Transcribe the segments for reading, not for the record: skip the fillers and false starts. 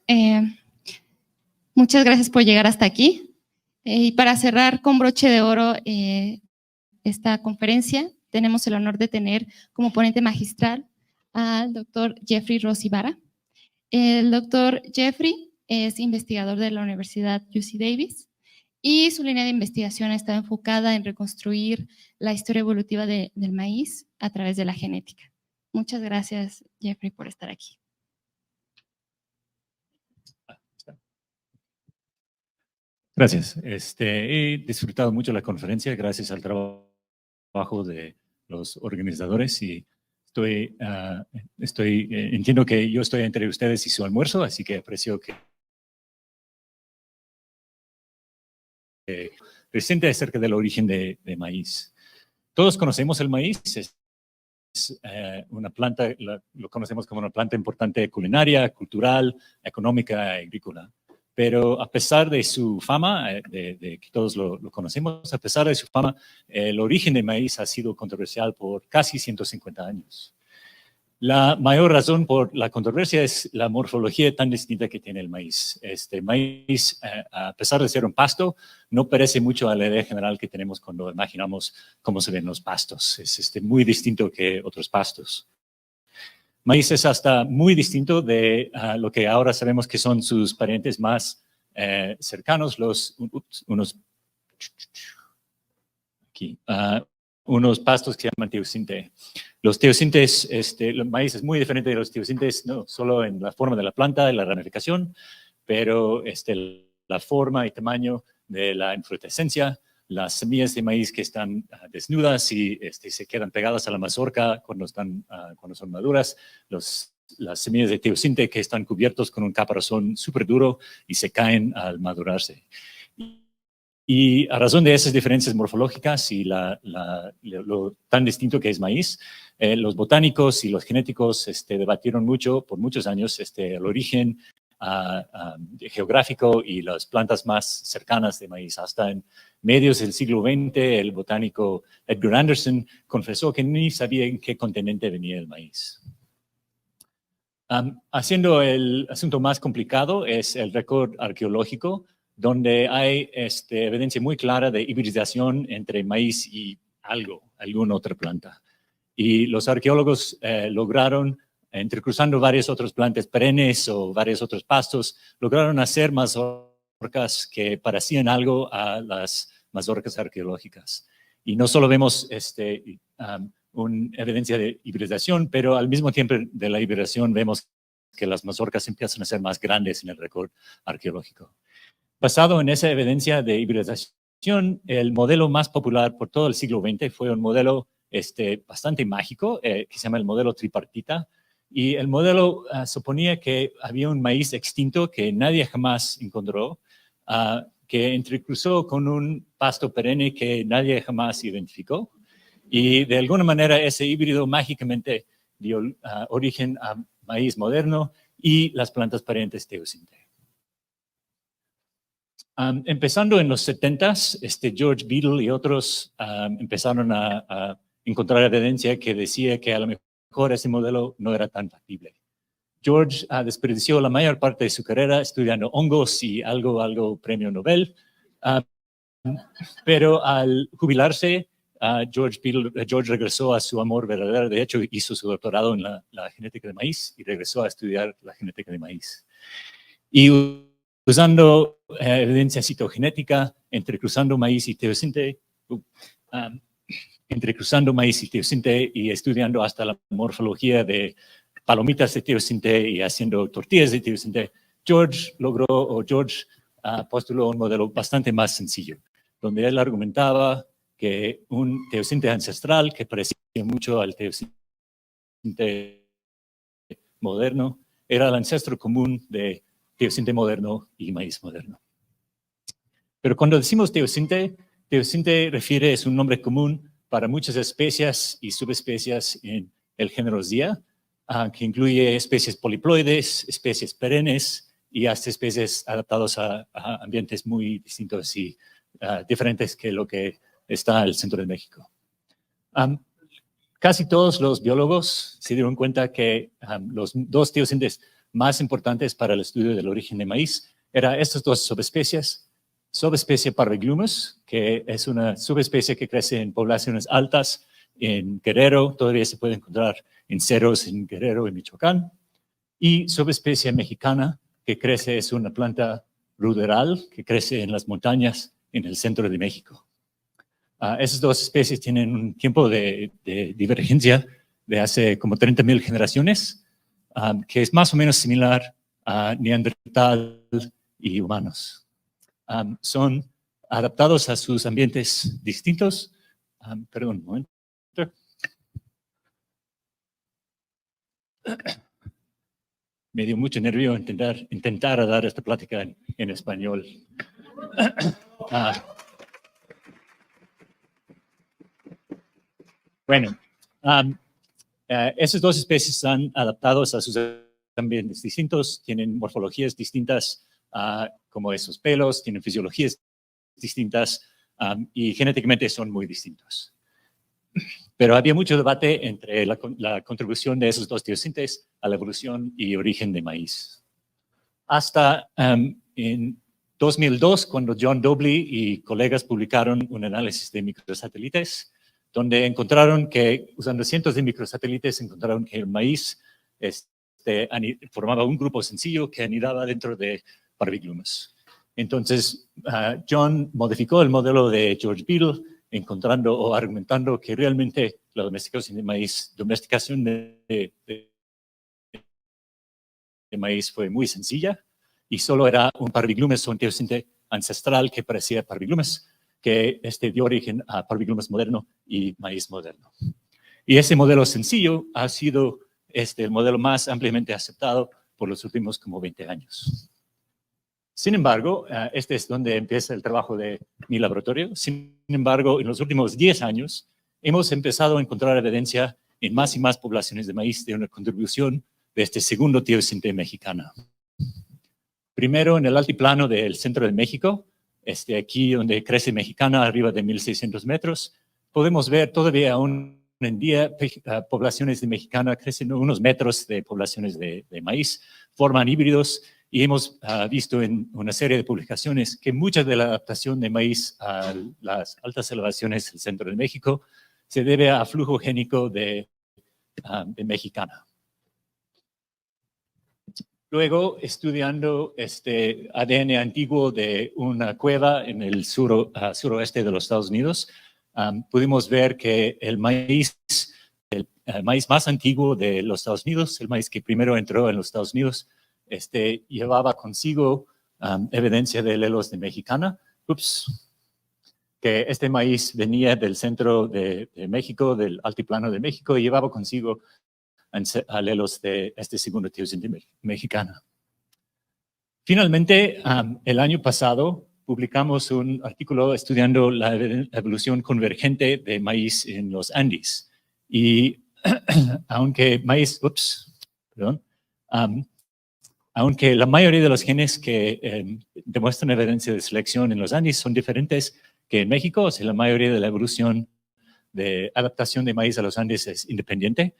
Eh, muchas gracias por llegar hasta aquí. Y para cerrar con broche de oro esta conferencia, tenemos el honor de tener como ponente magistral al doctor Jeffrey Ross Ibarra. El doctor Jeffrey es investigador de la Universidad UC Davis y su línea de investigación ha estado enfocada en reconstruir la historia evolutiva del maíz a través de la genética. Muchas gracias, Jeffrey, por estar aquí. Gracias. He disfrutado mucho la conferencia gracias al trabajo de los organizadores y entiendo que yo estoy entre ustedes y su almuerzo, así que aprecio que presente acerca del origen de maíz. Todos conocemos el maíz, es una planta, lo conocemos como una planta importante culinaria, cultural, económica, agrícola. Pero a pesar de su fama, de que todos lo conocemos, a pesar de su fama, el origen del maíz ha sido controversial por casi 150 años. La mayor razón por la controversia es la morfología tan distinta que tiene el maíz. Este maíz, a pesar de ser un pasto, no parece mucho a la idea general que tenemos cuando imaginamos cómo se ven los pastos. Es muy distinto que otros pastos. Maíz es hasta muy distinto de lo que ahora sabemos que son sus parientes más cercanos, unos pastos que se llaman teosinte. Los teosintes, el maíz es muy diferente de los teosintes, no solo en la forma de la planta, en la ramificación, pero la forma y tamaño de la inflorescencia, las semillas de maíz que están desnudas y se quedan pegadas a la mazorca cuando son maduras, las semillas de teosinte que están cubiertos con un caparazón súper duro y se caen al madurarse. Y a razón de esas diferencias morfológicas y lo tan distinto que es maíz, los botánicos y los genéticos debatieron mucho por muchos años el origen geográfico y las plantas más cercanas de maíz. Hasta en medios del siglo XX, el botánico Edgar Anderson confesó que ni sabía en qué continente venía el maíz. Haciendo el asunto más complicado es el récord arqueológico, donde hay evidencia muy clara de hibridación entre maíz y alguna otra planta. Y los arqueólogos lograron, entrecruzando varias otras plantas perennes o varios otros pastos, lograron hacer mazorcas que parecían algo a las mazorcas arqueológicas. Y no solo vemos una evidencia de hibridación, pero al mismo tiempo de la hibridación vemos que las mazorcas empiezan a ser más grandes en el récord arqueológico. Basado en esa evidencia de hibridación, el modelo más popular por todo el siglo XX fue un modelo bastante mágico, que se llama el modelo tripartita. Y el modelo suponía que había un maíz extinto que nadie jamás encontró, que entrecruzó con un pasto perenne que nadie jamás identificó. Y de alguna manera ese híbrido mágicamente dio origen a maíz moderno y las plantas parientes teosinte. Empezando en los 70s, George Beadle y otros empezaron a encontrar evidencia que decía que a lo mejor ese modelo no era tan factible. George desperdició la mayor parte de su carrera estudiando hongos y algo premio Nobel, pero al jubilarse, George regresó a su amor verdadero. De hecho, hizo su doctorado en la genética de maíz y regresó a estudiar la genética de maíz. Y usando evidencia citogenética, entrecruzando maíz y teosinte, y estudiando hasta la morfología de palomitas de teosinte y haciendo tortillas de teosinte, George postuló un modelo bastante más sencillo, donde él argumentaba que un teosinte ancestral que parecía mucho al teosinte moderno era el ancestro común de teosinte moderno y maíz moderno. Pero cuando decimos teosinte es un nombre común para muchas especies y subespecies en el género Zea, que incluye especies poliploides, especies perennes y hasta especies adaptadas a ambientes muy distintos y diferentes que lo que está al centro de México. Casi todos los biólogos se dieron cuenta que los dos teosintes más importantes para el estudio del origen de maíz eran estas dos subespecies. Subespecie Parviglumus, que es una subespecie que crece en poblaciones altas en Guerrero, todavía se puede encontrar en cerros en Guerrero y Michoacán. Y subespecie mexicana, que crece, es una planta ruderal que crece en las montañas en el centro de México. Esas dos especies tienen un tiempo de divergencia de hace como 30,000 generaciones, que es más o menos similar a Neandertal y humanos. Son adaptados a sus ambientes distintos. Perdón, un momento. Me dio mucho nervio intentar dar esta plática en español. Bueno, esas dos especies están adaptados a sus ambientes distintos, tienen morfologías distintas, como esos pelos, tienen fisiologías distintas y genéticamente son muy distintos. Pero había mucho debate entre la contribución de esos dos teosintes a la evolución y origen de maíz. Hasta en 2002, cuando John Dobley y colegas publicaron un análisis de microsatélites, donde encontraron que, usando cientos de microsatélites, encontraron que el maíz formaba un grupo sencillo que anidaba dentro de Parviglumus. Entonces, John modificó el modelo de George Beadle, encontrando o argumentando que realmente la domesticación de maíz fue muy sencilla y solo era un Parviglumus o un teosinte ancestral que parecía Parviglumus, que dio origen a Parviglumus moderno y maíz moderno. Y ese modelo sencillo ha sido el modelo más ampliamente aceptado por los últimos como 20 años. Sin embargo, este es donde empieza el trabajo de mi laboratorio. Sin embargo, en los últimos 10 años hemos empezado a encontrar evidencia en más y más poblaciones de maíz de una contribución de este segundo teosinte mexicana. Primero, en el altiplano del centro de México, aquí donde crece mexicana, arriba de 1,600 metros, podemos ver todavía aún en día poblaciones de mexicana crecen unos metros de poblaciones de maíz, forman híbridos. Y hemos visto en una serie de publicaciones que mucha de la adaptación de maíz a las altas elevaciones del centro de México se debe a flujo génico de mexicana. Luego, estudiando ADN antiguo de una cueva en el suroeste de los Estados Unidos, pudimos ver que el maíz más antiguo de los Estados Unidos, el maíz que primero entró en los Estados Unidos, llevaba consigo evidencia de alelos de mexicana. Que este maíz venía del centro de México, del altiplano de México, y llevaba consigo alelos de este segundo teosinte mexicana. Finalmente, el año pasado, publicamos un artículo estudiando la evolución convergente de maíz en los Andes. Y aunque aunque la mayoría de los genes que demuestran evidencia de selección en los Andes son diferentes que en México, o sea, la mayoría de la evolución de adaptación de maíz a los Andes es independiente,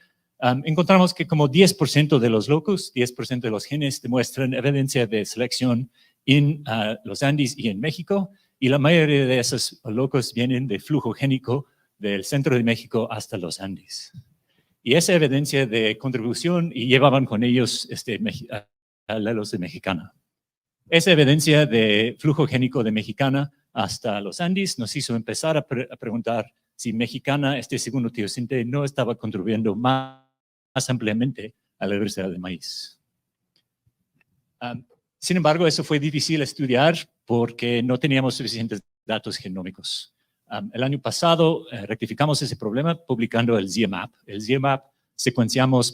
encontramos que como 10% de los locus, 10% de los genes demuestran evidencia de selección en los Andes y en México, y la mayoría de esos locus vienen de flujo génico del centro de México hasta los Andes. Y esa evidencia de contribución, y llevaban con ellos alelos de mexicana. Esa evidencia de flujo génico de mexicana hasta los Andes nos hizo empezar a preguntar si mexicana, este segundo teosinte, no estaba contribuyendo más ampliamente a la diversidad de maíz. Sin embargo, eso fue difícil estudiar porque no teníamos suficientes datos genómicos. El año pasado rectificamos ese problema publicando el ZIAMAP. El ZIAMAP secuenciamos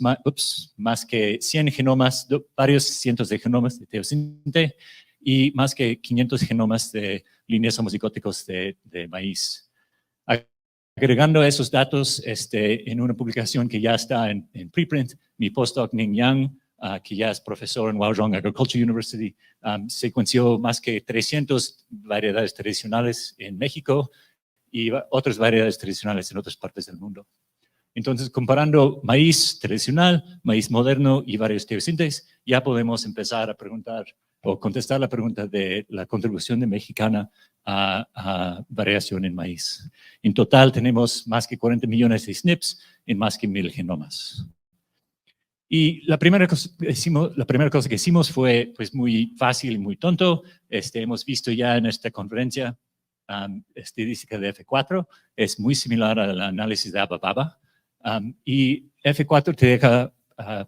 más que 100 genomas, varios cientos de genomas de teosinte y más que 500 genomas de líneas homocigóticos de maíz. Agregando esos datos en una publicación que ya está en preprint, mi postdoc Ning Yang, que ya es profesor en Huazhong Agricultural University, secuenció más que 300 variedades tradicionales en México y otras variedades tradicionales en otras partes del mundo. Entonces, comparando maíz tradicional, maíz moderno y varios teosintes, ya podemos empezar a preguntar o contestar la pregunta de la contribución de mexicana a variación en maíz. En total tenemos más que 40 millones de SNPs en más que 1000 genomas. Y la primera cosa que hicimos fue pues, muy fácil y muy tonto. Hemos visto ya en esta conferencia estadística de F4, es muy similar al análisis de ABABABA. Y F4 te deja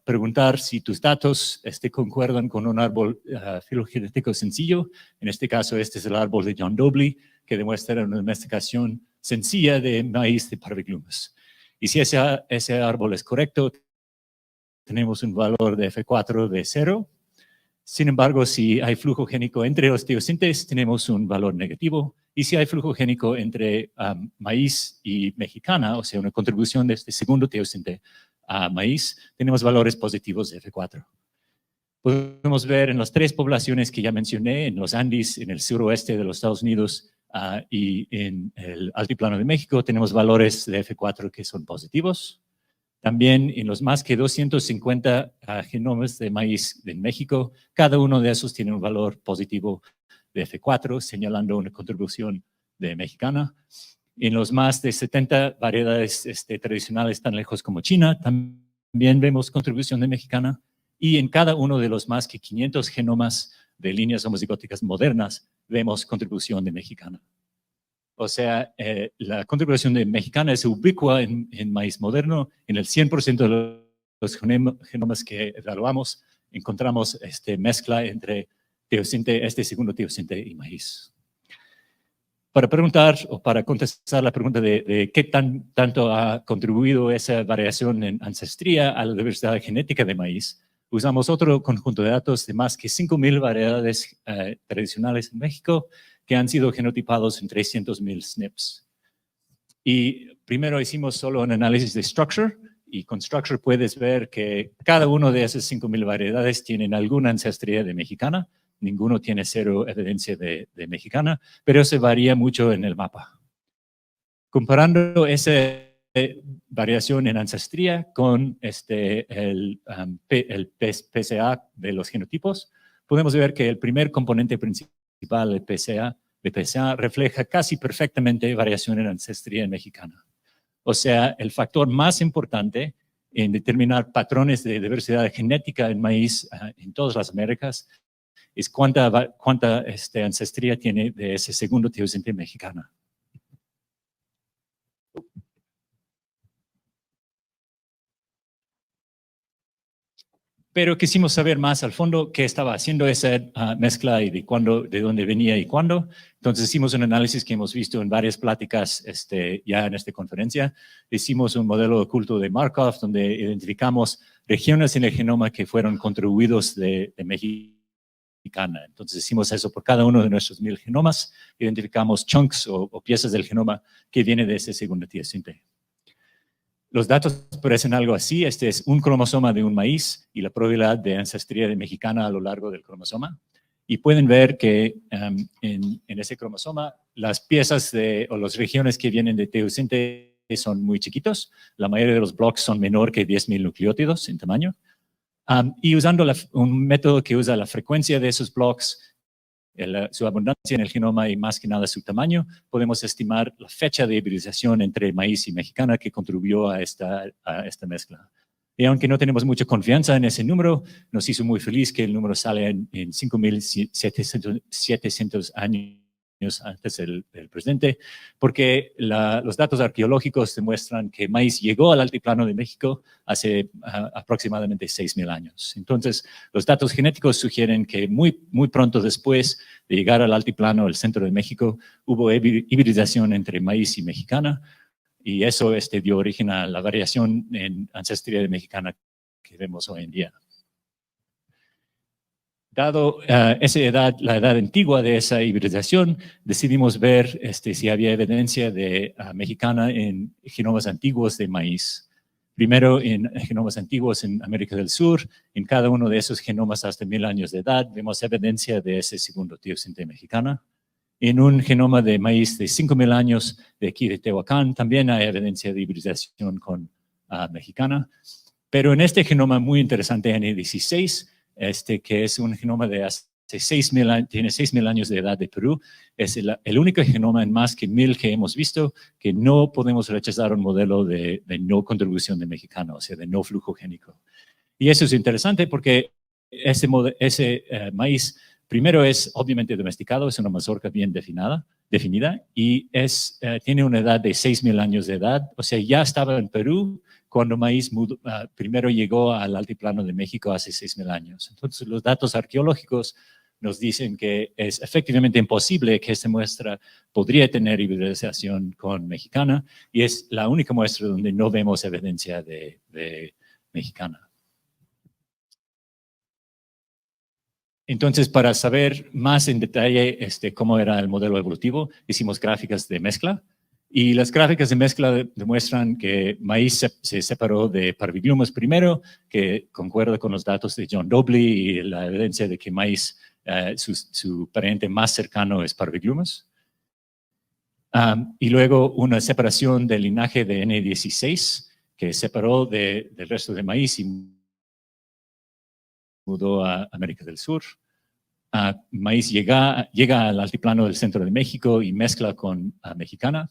preguntar si tus datos concuerdan con un árbol filogenético sencillo. En este caso, este es el árbol de John Dobley, que demuestra una domesticación sencilla de maíz de parviglumas. Y si ese árbol es correcto, tenemos un valor de F4 de 0. Sin embargo, si hay flujo génico entre los teosintes, tenemos un valor negativo. Y si hay flujo génico entre maíz y mexicana, o sea, una contribución de este segundo teosinte a maíz, tenemos valores positivos de F4. Podemos ver en las 3 poblaciones que ya mencioné, en los Andes, en el suroeste de los Estados Unidos y en el altiplano de México, tenemos valores de F4 que son positivos. También en los más que 250 genomas de maíz en México, cada uno de esos tiene un valor positivo de F4, señalando una contribución de mexicana. En los más de 70 variedades tradicionales tan lejos como China, también vemos contribución de mexicana. Y en cada uno de los más que 500 genomas de líneas homozigóticas modernas, vemos contribución de mexicana. O sea, la contribución de mexicana es ubicua en maíz moderno. En el 100% de los genomas que evaluamos, encontramos mezcla entre teosinte, segundo teosinte y maíz. Para preguntar o para contestar la pregunta de qué tanto ha contribuido esa variación en ancestría a la diversidad genética de maíz, usamos otro conjunto de datos de más que 5,000 variedades tradicionales en México que han sido genotipados en 300,000 SNPs. Y primero hicimos solo un análisis de structure, y con structure puedes ver que cada uno de esas 5,000 variedades tienen alguna ancestría de mexicana. Ninguno tiene 0 evidencia de mexicana, pero se varía mucho en el mapa. Comparando esa variación en ancestría con el PSA de los genotipos, podemos ver que el primer componente principal del PSA refleja casi perfectamente variación en ancestría mexicana. O sea, el factor más importante en determinar patrones de diversidad genética en maíz en todas las Américas es cuánta ancestría tiene de ese segundo teosinte mexicana. Pero quisimos saber más al fondo qué estaba haciendo esa mezcla y de dónde venía y cuándo. Entonces hicimos un análisis que hemos visto en varias pláticas ya en esta conferencia. Hicimos un modelo oculto de Markov donde identificamos regiones en el genoma que fueron contribuidos de mexicana. Entonces hicimos eso por cada uno de nuestros 1000 genomas. Identificamos chunks o piezas del genoma que vienen de ese segundo teosinte. Los datos parecen algo así. Este es un cromosoma de un maíz y la probabilidad de ancestría de mexicana a lo largo del cromosoma. Y pueden ver que en ese cromosoma las piezas o las regiones que vienen de teosinte son muy chiquitos. La mayoría de los blocks son menor que 10,000 nucleótidos en tamaño. Y usando un método que usa la frecuencia de esos blocks, su abundancia en el genoma y más que nada su tamaño, podemos estimar la fecha de hibridización entre maíz y mexicana que contribuyó a esta mezcla. Y aunque no tenemos mucha confianza en ese número, nos hizo muy feliz que el número sale en 5,700 años antes del presente, porque los datos arqueológicos demuestran que maíz llegó al altiplano de México hace aproximadamente 6,000 años. Entonces, los datos genéticos sugieren que muy pronto después de llegar al altiplano, el centro de México, hubo hibridación entre maíz y mexicana, y eso dio origen a la variación en ancestría de mexicana que vemos hoy en día. Dado la edad antigua de esa hibridación, decidimos ver si había evidencia de mexicana en genomas antiguos de maíz. Primero, en genomas antiguos en América del Sur, en cada uno de esos genomas hasta 1000 años de edad, vemos evidencia de ese segundo teosinte mexicana. En un genoma de maíz de 5,000 años de aquí de Tehuacán, también hay evidencia de hibridación con mexicana. Pero en este genoma muy interesante, N16, que es un genoma de hace 6,000 años, tiene 6,000 años de edad de Perú, es el único genoma en más que 1,000 que hemos visto que no podemos rechazar un modelo de no contribución de mexicano, o sea, de no flujo génico. Y eso es interesante porque ese maíz, primero es obviamente domesticado, es una mazorca bien definida y tiene una edad de 6,000 años de edad, o sea, ya estaba en Perú cuando maíz primero llegó al altiplano de México hace 6,000 años. Entonces, los datos arqueológicos nos dicen que es efectivamente imposible que esta muestra podría tener hibridización con mexicana y es la única muestra donde no vemos evidencia de mexicana. Entonces, para saber más en detalle cómo era el modelo evolutivo, hicimos gráficas de mezcla. Y las gráficas de mezcla demuestran que maíz se separó de Parviglumas primero, que concuerda con los datos de John Dobley y la evidencia de que maíz, su pariente más cercano es Parviglumas. Y luego una separación del linaje de N16, que separó del resto de maíz y mudó a América del Sur. Maíz llega al altiplano del centro de México y mezcla con mexicana.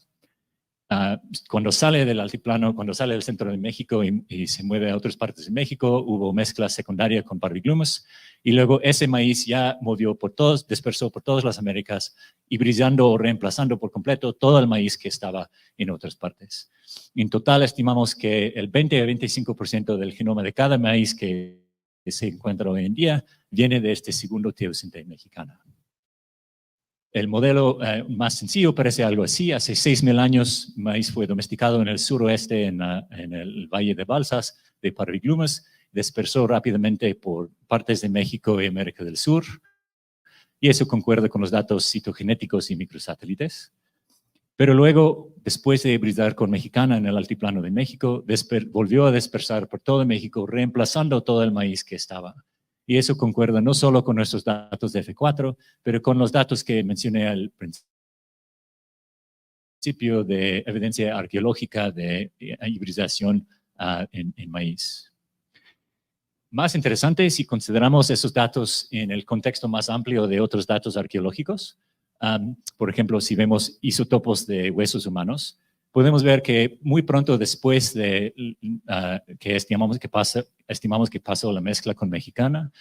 Cuando sale del altiplano, cuando sale del centro de México y se mueve a otras partes de México, hubo mezcla secundaria con Parviglumas y luego ese maíz ya dispersó por todas las Américas, hibridando o reemplazando por completo todo el maíz que estaba en otras partes. En total estimamos que el 20 a 25% del genoma de cada maíz que se encuentra hoy en día viene de este segundo teosinte mexicana. El modelo más sencillo parece algo así. Hace 6,000 años, maíz fue domesticado en el suroeste, en el Valle de Balsas, de Parviglumas, dispersó rápidamente por partes de México y América del Sur, y eso concuerda con los datos citogenéticos y microsatélites. Pero luego, después de hibridar con mexicana en el altiplano de México, volvió a dispersar por todo México, reemplazando todo el maíz que estaba. Y eso concuerda no solo con nuestros datos de F4, pero con los datos que mencioné al principio de evidencia arqueológica de hibridación en maíz. Más interesante, si consideramos esos datos en el contexto más amplio de otros datos arqueológicos, por ejemplo, si vemos isótopos de huesos humanos, podemos ver que muy pronto después de que estimamos que pasó la mezcla con mexicana,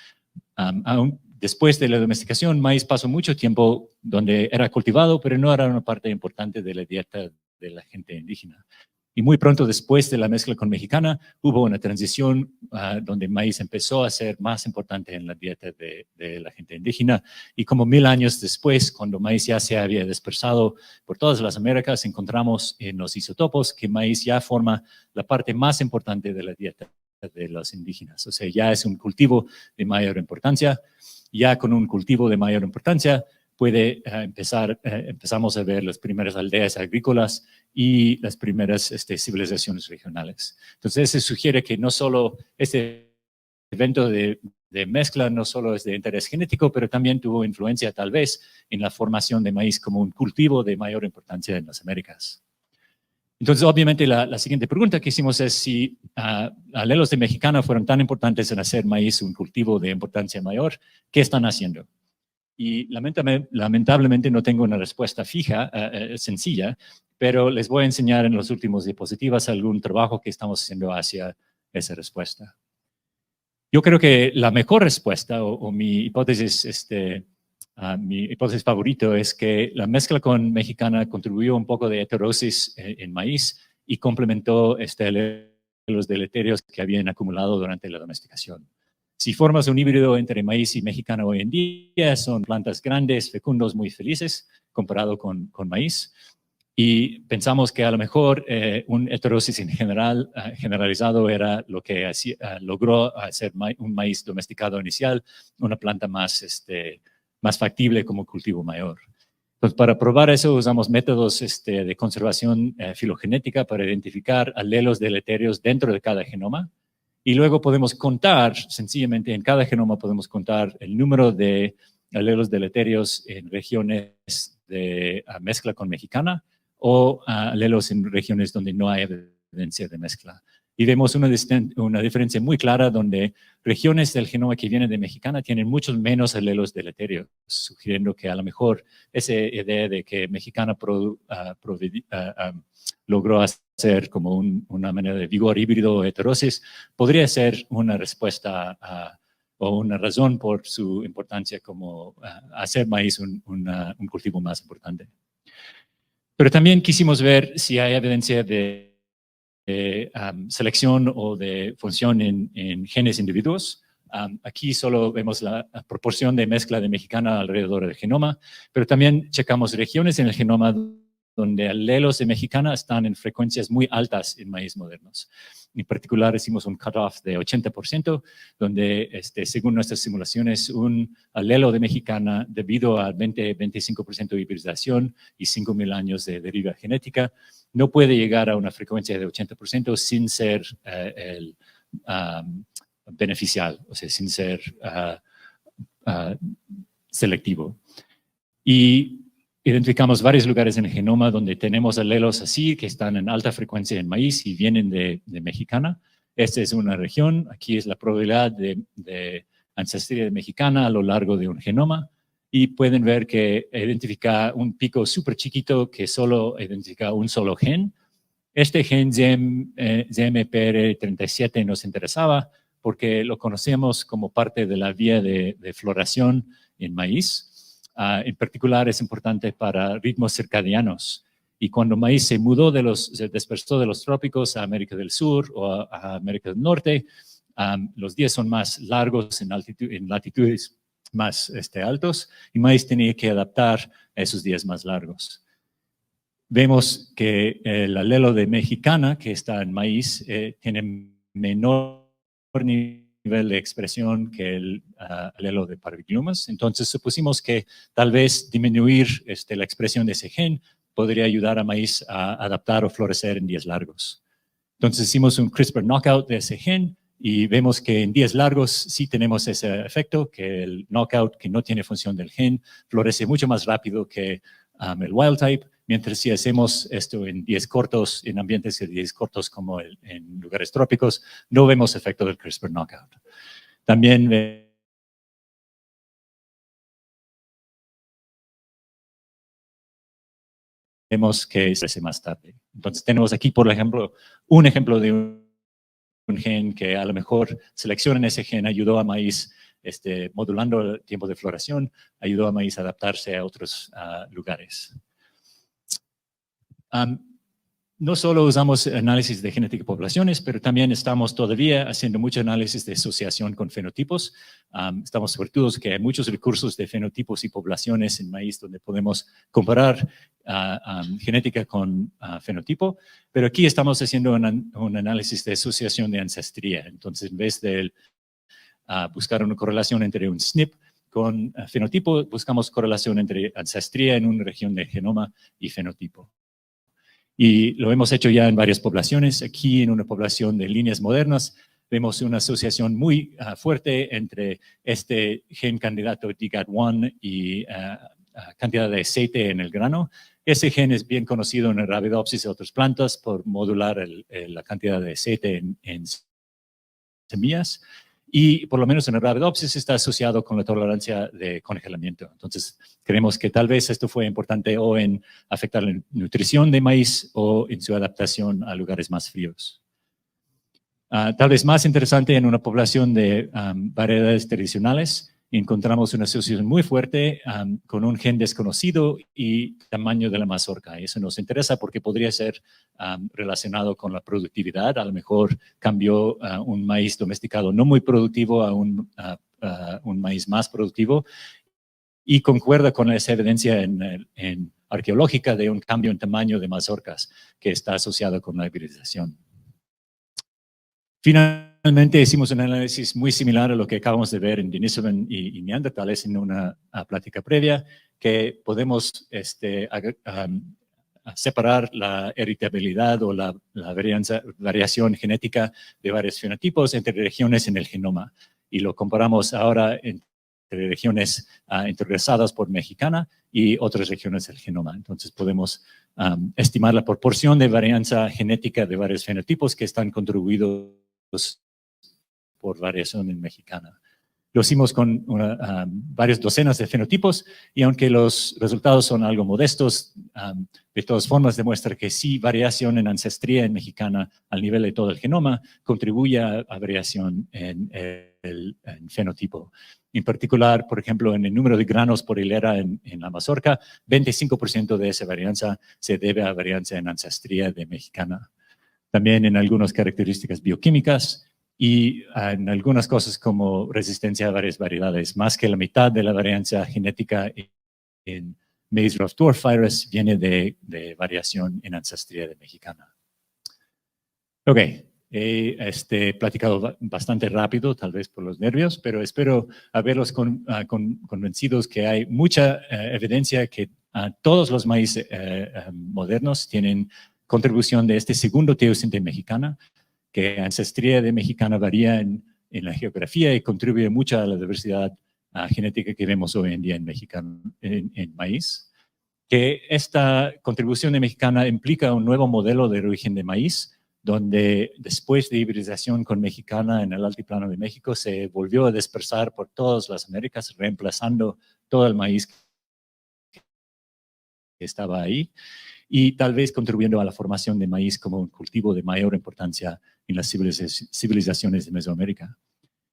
aún después de la domesticación, maíz pasó mucho tiempo donde era cultivado, pero no era una parte importante de la dieta de la gente indígena. Y muy pronto después de la mezcla con mexicana, hubo una transición donde maíz empezó a ser más importante en la dieta de la gente indígena. Y como 1,000 años después, cuando maíz ya se había dispersado por todas las Américas, encontramos en los isótopos que maíz ya forma la parte más importante de la dieta de los indígenas. O sea, ya es un cultivo de mayor importancia. Ya con un cultivo de mayor importancia, empezamos a ver las primeras aldeas agrícolas y las primeras civilizaciones regionales. Entonces, se sugiere que no solo este evento de mezcla no solo es de interés genético, pero también tuvo influencia tal vez en la formación de maíz como un cultivo de mayor importancia en las Américas. Entonces, obviamente, la siguiente pregunta que hicimos es si alelos de mexicana fueron tan importantes en hacer maíz un cultivo de importancia mayor, ¿qué están haciendo? Y lamentablemente no tengo una respuesta fija, sencilla, pero les voy a enseñar en las últimas diapositivas algún trabajo que estamos haciendo hacia esa respuesta. Yo creo que la mejor respuesta o mi hipótesis favorito es que la mezcla con mexicana contribuyó un poco de heterosis en maíz y complementó los deleterios que habían acumulado durante la domesticación. Si formas un híbrido entre maíz y mexicana hoy en día, son plantas grandes, fecundos, muy felices, comparado con maíz. Y pensamos que a lo mejor un heterosis generalizado era lo que logró hacer un maíz domesticado inicial, una planta más factible como cultivo mayor. Entonces, para probar eso usamos métodos de conservación filogenética para identificar alelos deleterios dentro de cada genoma. Y luego podemos contar, sencillamente en cada genoma podemos contar el número de alelos deleterios en regiones de mezcla con mexicana o alelos en regiones donde no hay evidencia de mezcla. Y vemos una diferencia muy clara donde regiones del genoma que vienen de mexicana tienen muchos menos alelos deleterios, sugiriendo que a lo mejor esa idea de que mexicana logró hacer como una manera de vigor híbrido o heterosis, podría ser una respuesta o una razón por su importancia como hacer maíz un cultivo más importante. Pero también quisimos ver si hay evidencia de selección o de función en genes individuos. Aquí solo vemos la proporción de mezcla de mexicana alrededor del genoma, pero también checamos regiones en el genoma donde alelos de mexicana están en frecuencias muy altas en maíz modernos. En particular, hicimos un cutoff de 80%, donde según nuestras simulaciones, un alelo de mexicana, debido a 20-25% de hibridación y 5.000 años de deriva genética, no puede llegar a una frecuencia de 80% sin ser beneficial, o sea, sin ser selectivo. Y identificamos varios lugares en el genoma donde tenemos alelos así, que están en alta frecuencia en maíz y vienen de mexicana. Esta es una región, aquí es la probabilidad de ancestría mexicana a lo largo de un genoma. Y pueden ver que identifica un pico súper chiquito que solo identifica un solo gen. Este gen GMPR37 nos interesaba porque lo conocemos como parte de la vía de floración en maíz. En particular es importante para ritmos circadianos. Y cuando maíz se dispersó de los trópicos a América del Sur o a América del Norte, los días son más largos en latitudes más altos y maíz tenía que adaptar a esos días más largos. Vemos que el alelo de mexicana que está en maíz tiene menor nivel de expresión que el alelo de parviglumas. Entonces supusimos que tal vez disminuir la expresión de ese gen podría ayudar a maíz a adaptar o florecer en días largos. Entonces hicimos un CRISPR knockout de ese gen y vemos que en días largos sí tenemos ese efecto, que el knockout que no tiene función del gen florece mucho más rápido que el wild type, mientras si hacemos esto en días cortos, en ambientes de días cortos como en lugares trópicos, no vemos efecto del CRISPR knockout. También vemos que crece más tarde. Entonces tenemos aquí, por ejemplo, un ejemplo de un gen que a lo mejor seleccionan ese gen, ayudó a maíz, modulando el tiempo de floración, ayudó a maíz a adaptarse a otros lugares. No solo usamos análisis de genética de poblaciones, pero también estamos todavía haciendo mucho análisis de asociación con fenotipos. Estamos suertudos que hay muchos recursos de fenotipos y poblaciones en maíz donde podemos comparar genética con fenotipo, pero aquí estamos haciendo un análisis de asociación de ancestría. Entonces, en vez de buscar una correlación entre un SNP con fenotipo, buscamos correlación entre ancestría en una región del genoma y fenotipo. Y lo hemos hecho ya en varias poblaciones. Aquí en una población de líneas modernas vemos una asociación muy fuerte entre este gen candidato DGAT1 y cantidad de aceite en el grano. Ese gen es bien conocido en Arabidopsis y otras plantas por modular la cantidad de aceite en semillas. Y por lo menos en Arabidopsis está asociado con la tolerancia de congelamiento. Entonces, creemos que tal vez esto fue importante o en afectar la nutrición de maíz o en su adaptación a lugares más fríos. Tal vez más interesante en una población de variedades tradicionales, encontramos una asociación muy fuerte con un gen desconocido y tamaño de la mazorca. Eso nos interesa porque podría ser relacionado con la productividad. A lo mejor cambió un maíz domesticado no muy productivo a un maíz más productivo y concuerda con esa evidencia en arqueológica de un cambio en tamaño de mazorcas que está asociado con la hibridación. Finalmente hicimos un análisis muy similar a lo que acabamos de ver en Denisovan y neandertales en una plática previa, que podemos separar la heritabilidad o la variación genética de varios fenotipos entre regiones en el genoma. Y lo comparamos ahora regiones entrelazadas por mexicana y otras regiones del genoma. Entonces podemos estimar la proporción de varianza genética de varios fenotipos que están contribuidos por variación en mexicana. Lo hicimos con varias docenas de fenotipos y aunque los resultados son algo modestos, de todas formas demuestra que sí variación en ancestría en mexicana al nivel de todo el genoma contribuye a variación en fenotipo. En particular, por ejemplo, en el número de granos por hilera en la mazorca, 25% de esa varianza se debe a varianza en ancestría de mexicana. También en algunas características bioquímicas, y en algunas cosas como resistencia a varias variedades. Más que la mitad de la varianza genética en Maize-Rough Dwarf Virus viene de variación en ancestría de mexicana. Ok, he platicado bastante rápido, tal vez por los nervios, pero espero haberlos convencidos que hay mucha evidencia que todos los maíz modernos tienen contribución de este segundo teosinte mexicana, que ancestría de mexicana varía en la geografía y contribuye mucho a la diversidad genética que vemos hoy en día en maíz. Que esta contribución de mexicana implica un nuevo modelo de origen de maíz, donde después de hibridación con mexicana en el altiplano de México se volvió a dispersar por todas las Américas, reemplazando todo el maíz que estaba ahí, y tal vez contribuyendo a la formación de maíz como un cultivo de mayor importancia en las civilizaciones de Mesoamérica.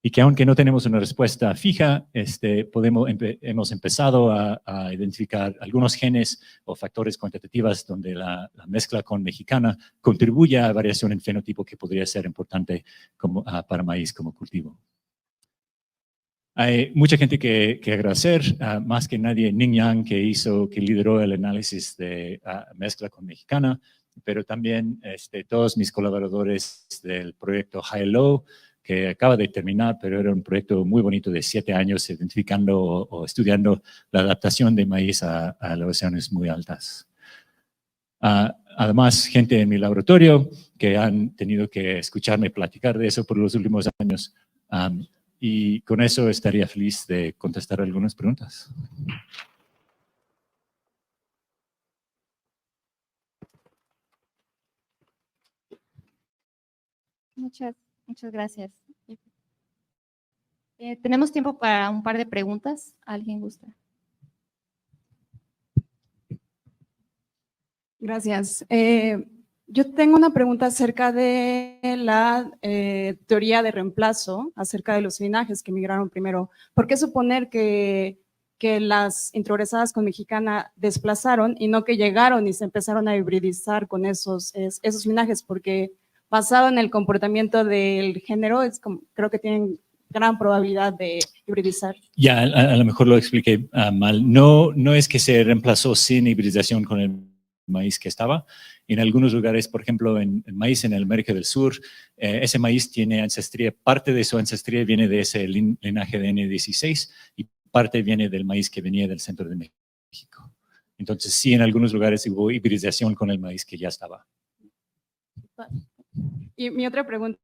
Y que aunque no tenemos una respuesta fija, hemos empezado a identificar algunos genes o factores cuantitativos donde la mezcla con mexicana contribuye a variación en fenotipo que podría ser importante para maíz como cultivo. Hay mucha gente que agradecer, más que nadie Ning Yang que lideró el análisis de mezcla con mexicana, pero también todos mis colaboradores del proyecto High Low, que acaba de terminar, pero era un proyecto muy bonito de 7 años identificando o estudiando la adaptación de maíz a elevaciones muy altas. Además, gente en mi laboratorio que han tenido que escucharme platicar de eso por los últimos años. Y con eso estaría feliz de contestar algunas preguntas. Muchas gracias. Tenemos tiempo para un par de preguntas. ¿Alguien gusta? Gracias. Yo tengo una pregunta acerca de la teoría de reemplazo, acerca de los linajes que migraron primero. ¿Por qué suponer que las introgresadas con mexicana desplazaron y no que llegaron y se empezaron a hibridizar con esos linajes? Porque basado en el comportamiento del género, creo que tienen gran probabilidad de hibridizar. Ya, a lo mejor lo expliqué mal. No es que se reemplazó sin hibridación con el maíz que estaba. En algunos lugares, por ejemplo, en maíz en el América del Sur, ese maíz tiene ancestría, parte de su ancestría viene de ese linaje de N16 y parte viene del maíz que venía del centro de México. Entonces, sí, en algunos lugares hubo hibridación con el maíz que ya estaba. Y mi otra pregunta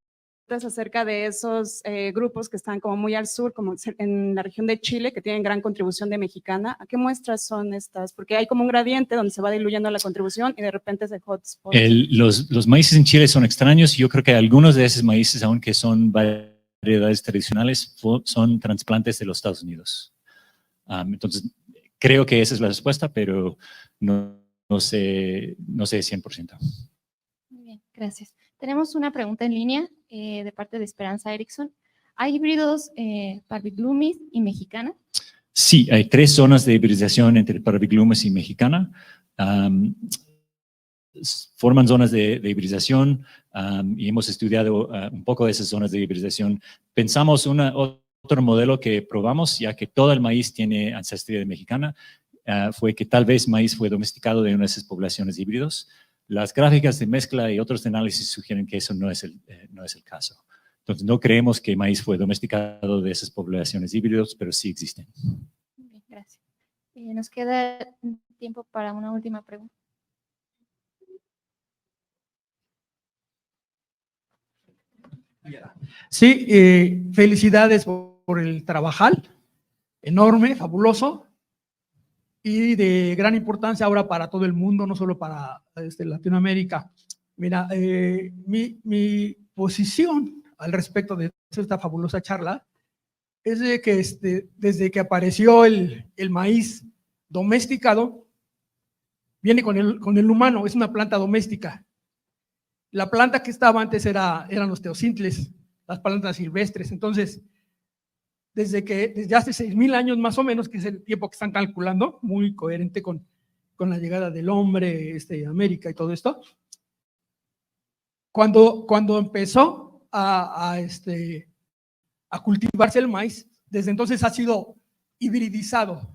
es acerca de esos grupos que están como muy al sur, como en la región de Chile, que tienen gran contribución de mexicana. ¿A qué muestras son estas? Porque hay como un gradiente donde se va diluyendo la contribución y de repente es de hotspot. Los maíces en Chile son extraños. Yo creo que algunos de esos maíces, aunque son variedades tradicionales, son trasplantes de los Estados Unidos. Entonces, creo que esa es la respuesta, pero no sé 100%. Muy bien, gracias. Tenemos una pregunta en línea de parte de Esperanza Erickson. ¿Hay híbridos Parviglumis y mexicana? Sí, hay 3 zonas de hibridación entre Parviglumis y mexicana. Forman zonas de hibridación y hemos estudiado un poco de esas zonas de hibridación. Pensamos otro modelo que probamos, ya que todo el maíz tiene ancestría mexicana, fue que tal vez maíz fue domesticado de una de esas poblaciones híbridos. Las gráficas de mezcla y otros análisis sugieren que eso no es el caso. Entonces, no creemos que maíz fue domesticado de esas poblaciones híbridos, pero sí existen. Muy bien, gracias. Nos queda tiempo para una última pregunta. Sí, felicidades por el trabajal. enorme, fabuloso y de gran importancia ahora para todo el mundo, no solo para Latinoamérica. Mira, mi posición al respecto de esta fabulosa charla es de que desde que apareció el maíz domesticado, viene con el humano, es una planta doméstica. La planta que estaba antes eran los teocintles, las plantas silvestres. Entonces, desde hace 6,000 años más o menos, que es el tiempo que están calculando, muy coherente con la llegada del hombre a América y todo esto, cuando empezó a cultivarse el maíz, desde entonces ha sido hibridizado.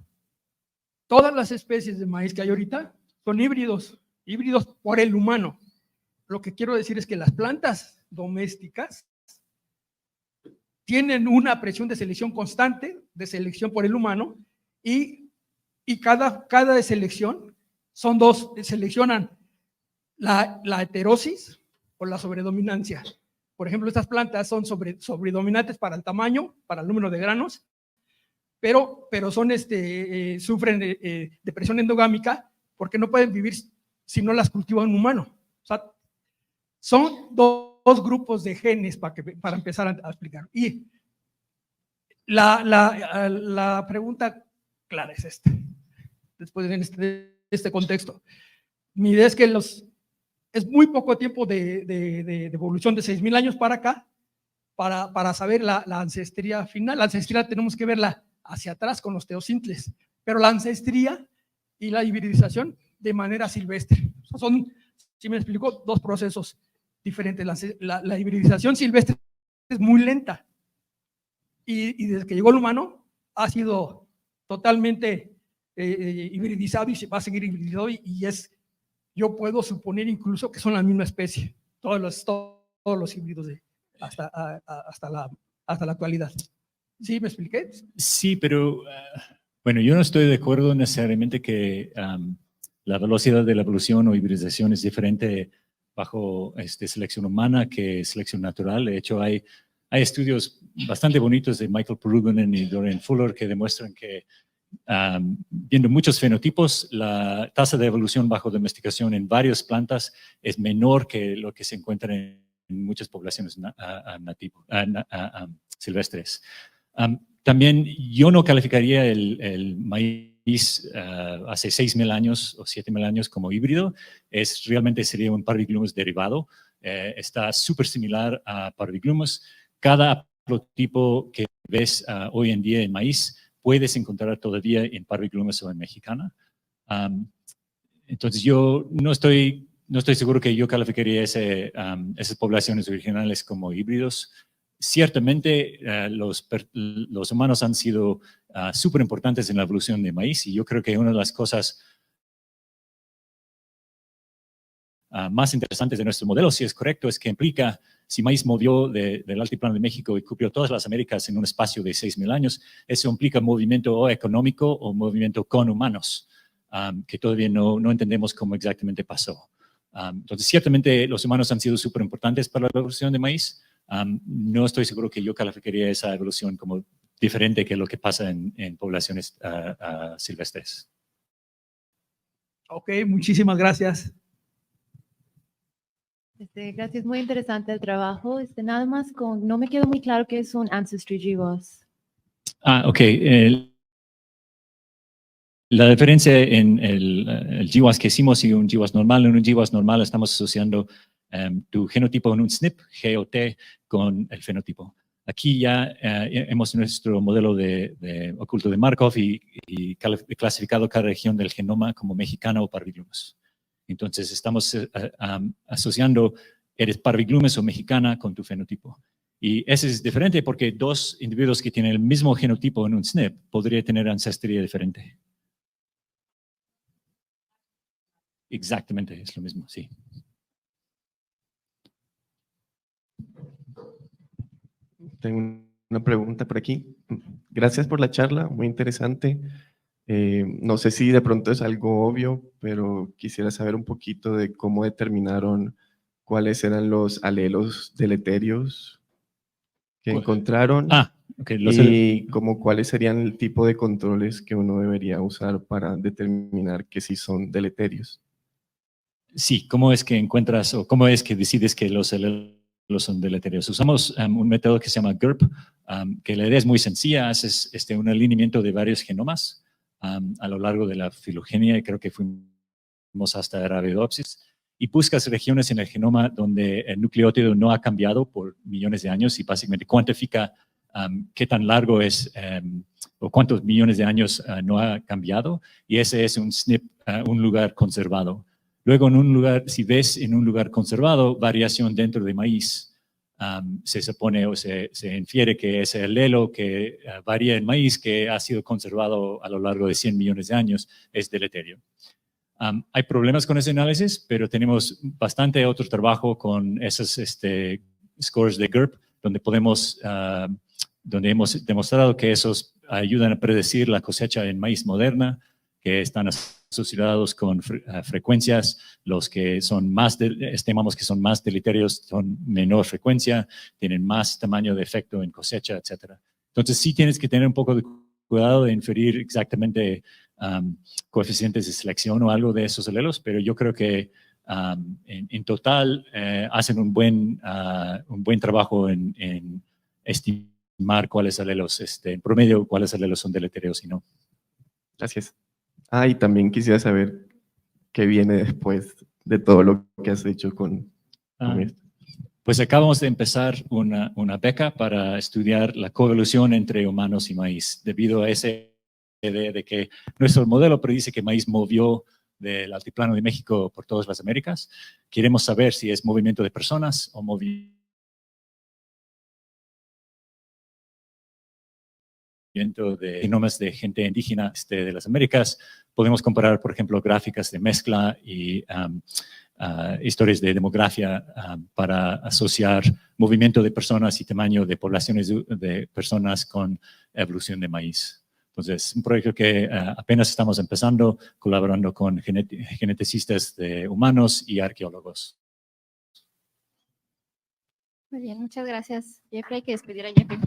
Todas las especies de maíz que hay ahorita son híbridos por el humano. Lo que quiero decir es que las plantas domésticas tienen una presión de selección constante, de selección por el humano, y cada selección son dos, seleccionan la heterosis o la sobredominancia. Por ejemplo, estas plantas son sobredominantes para el tamaño, para el número de granos, pero son sufren de presión endogámica porque no pueden vivir si no las cultiva un humano. O sea, son dos grupos de genes para empezar a explicar. Y la pregunta clara es esta, después de este contexto. Mi idea es que es muy poco tiempo de evolución de 6,000 años para acá para saber la ancestría final. La ancestría tenemos que verla hacia atrás con los teocintles, pero la ancestría y la hibridización de manera silvestre. Son, si me explico, dos procesos diferentes. La hibridización silvestre es muy lenta y desde que llegó el humano ha sido totalmente hibridizado y se va a seguir hibridizado y yo puedo suponer incluso que son la misma especie, todos los híbridos hasta la actualidad. ¿Sí me expliqué? Sí, pero bueno, yo no estoy de acuerdo necesariamente que la velocidad de la evolución o hibridación es diferente bajo selección humana que selección natural. De hecho, hay estudios bastante bonitos de Michael Peruginen y Dorian Fuller que demuestran que viendo muchos fenotipos, la tasa de evolución bajo domesticación en varias plantas es menor que lo que se encuentra en muchas poblaciones silvestres. También yo no calificaría el maíz hace 6,000 años o 7,000 años como híbrido. Realmente sería un Parviglumus derivado. Está súper similar a Parviglumus. Cada haplotipo que ves hoy en día en maíz puedes encontrar todavía en Parviglumus o en Mexicana. Entonces yo no estoy seguro que yo calificaría esas poblaciones originales como híbridos. Ciertamente los humanos han sido súper importantes en la evolución de maíz y yo creo que una de las cosas más interesantes de nuestro modelo, si es correcto, es que implica, si maíz movió del altiplano de México y cubrió todas las Américas en un espacio de 6,000 años, eso implica movimiento o económico o movimiento con humanos, que todavía no entendemos cómo exactamente pasó. Entonces, ciertamente los humanos han sido súper importantes para la evolución de maíz. No estoy seguro que yo calificaría esa evolución como diferente que lo que pasa en poblaciones silvestres. Ok, muchísimas gracias. Gracias, muy interesante el trabajo. Nada más no me quedó muy claro qué es un Ancestry GWAS. Ok. La diferencia en el GWAS que hicimos y un GWAS normal, en un GWAS normal estamos asociando tu genotipo en un SNP, GOT, con el fenotipo. Aquí ya hemos nuestro modelo de oculto de Markov y clasificado cada región del genoma como mexicana o Parviglumus. Entonces estamos asociando, eres Parviglumus o mexicana con tu fenotipo. Y eso es diferente porque dos individuos que tienen el mismo genotipo en un SNP podrían tener ancestría diferente. Exactamente, es lo mismo, sí. Tengo una pregunta por aquí. Gracias por la charla, muy interesante. No sé si de pronto es algo obvio, pero quisiera saber un poquito de cómo determinaron cuáles eran los alelos deleterios que encontraron. Okay, y como cuáles serían el tipo de controles que uno debería usar para determinar que sí son deleterios. Sí, ¿cómo es que encuentras o cómo es que decides que los alelos son deleterios? Usamos un método que se llama GURP, que la idea es muy sencilla, haces un alineamiento de varios genomas a lo largo de la filogenia, y creo que fuimos hasta Arabidopsis, y buscas regiones en el genoma donde el nucleótido no ha cambiado por millones de años y básicamente cuantifica qué tan largo es o cuántos millones de años no ha cambiado, y ese es un SNP, un lugar conservado. Luego, en un lugar, si ves en un lugar conservado variación dentro de maíz, se supone o se infiere que ese alelo que varía en maíz, que ha sido conservado a lo largo de 100 millones de años, es deleterio. Hay problemas con ese análisis, pero tenemos bastante otro trabajo con esos scores de GURP, donde hemos demostrado que esos ayudan a predecir la cosecha en maíz moderna, que están asociados con frecuencias, los que son más, estimamos que son más deleterios, son menor frecuencia, tienen más tamaño de efecto en cosecha, etc. Entonces sí tienes que tener un poco de cuidado de inferir exactamente coeficientes de selección o algo de esos alelos, pero yo creo que en total hacen un buen trabajo en estimar cuáles alelos, en promedio, cuáles alelos son deleterios y no. Gracias. Y también quisiera saber qué viene después de todo lo que has hecho con esto. Pues acabamos de empezar una beca para estudiar la coevolución entre humanos y maíz, debido a ese idea de que nuestro modelo predice que maíz movió del altiplano de México por todas las Américas. Queremos saber si es movimiento de personas o movimiento de genomas de gente indígena de las Américas. Podemos comparar, por ejemplo, gráficas de mezcla y historias de demografía para asociar movimiento de personas y tamaño de poblaciones de personas con evolución de maíz. Entonces, un proyecto que apenas estamos empezando, colaborando con geneticistas de humanos y arqueólogos. Muy bien, muchas gracias, Jeffrey. Hay que despedir a Jeffrey.